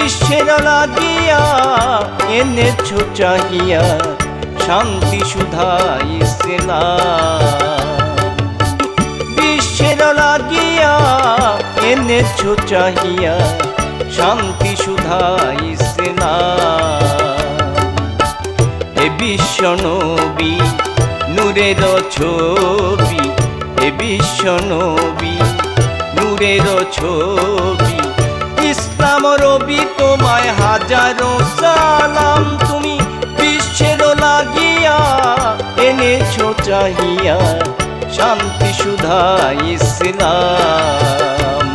বিশ্বের লাগিয়া এনেছো চাহিয়া শান্তি সুধা ইসলাম। বিশ্বের লাগিয়া এনেছো চাহিয়া শান্তি সুধা ইসলাম। হে বিশ্ব নবী নূরের ছবি, হে বিশ্ব নবী নূরের ছবি, ইসলাম রবি তোমায় হাজারো সালাম। তুমি বিশ্বের লাগিয়া এনেছো চাহিয়া শান্তি সুধা ইসলাম।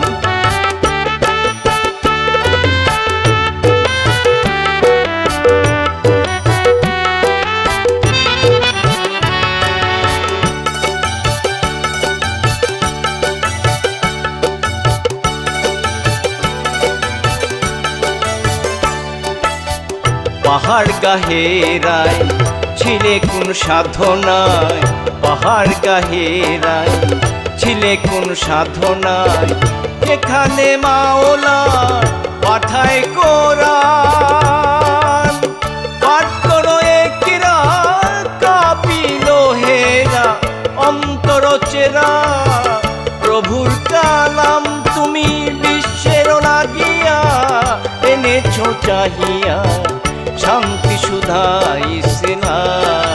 পাহাড় গাহেরায় ছিলে কোন সাধনায়, পাহাড় গাহেরায় ছিলে কোন সাধনায়, এখানে মাওলা পাঠায় কোরআন। পাঠ করো একরা কাঁপিল হেরা, অন্তর চেরা প্রভুর কালাম। তুমি বিশ্বের লাগিয়া এনেছো চাহিয়া শান্তি সুধা ইসলাম।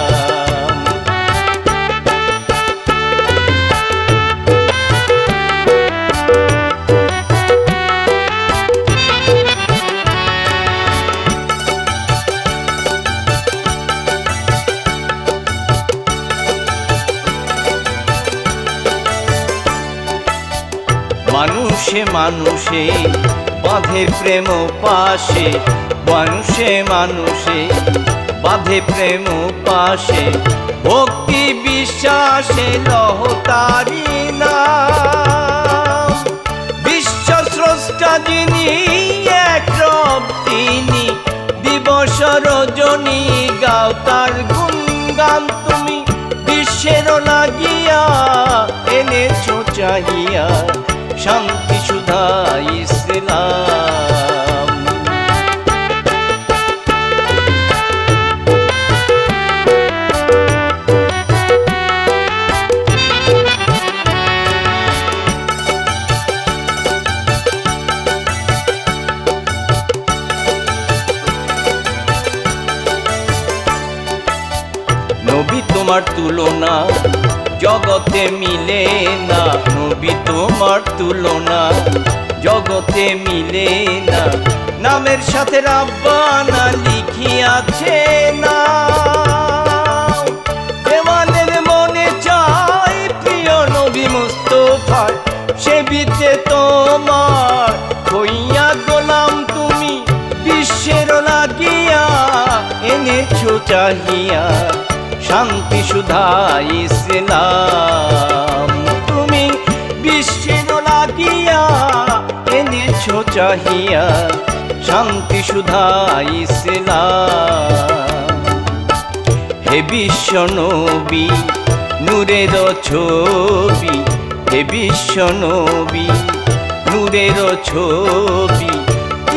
মানুষে মানুষে বাঁধে প্রেম পাশে, মানুষে মানুষে বাঁধে প্রেম পাশে, ভক্তি বিশ্বাসে লহ তারি নাম। বিশ্ব স্রষ্টা যিনি এক রব তিনি, দিবস রজনী গাও তার গুণগান। তুমি বিশ্বের লাগিয়া এনেছো চাহিয়া শান্তি সুধা ইসলাম। নবী তোমার তুলনা জগতে মিলে না, নবী তোমার তুলনা জগতে মিলে না, নামের সাথে রাব্বানা লিখিয়াছে না। দেওয়ানের মনে চাই প্রিয় নবী মুস্তাফার সেবিতে তোমার হইয়া গোলাম। তুমি বিশ্বের লাগিয়া এনেছো চাহিয়া শান্তি সুধা ইসলাম। তুমি বিশ্বের লাগিয়া এনেছো চাহিয়া শান্তি সুধা ইসলাম। হে বিশ্ব নবী নূরের ছবি, হে বিশ্ব নবী নূরের ছবি,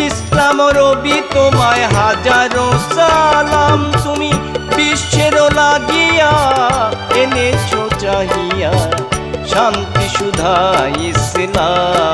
ইসলাম রবি তোমায় হাজারো সালাম। তুমি বিশ্বের লাগিয়া এনেছো চাহিয়া শান্তি সুধা ইসলাম।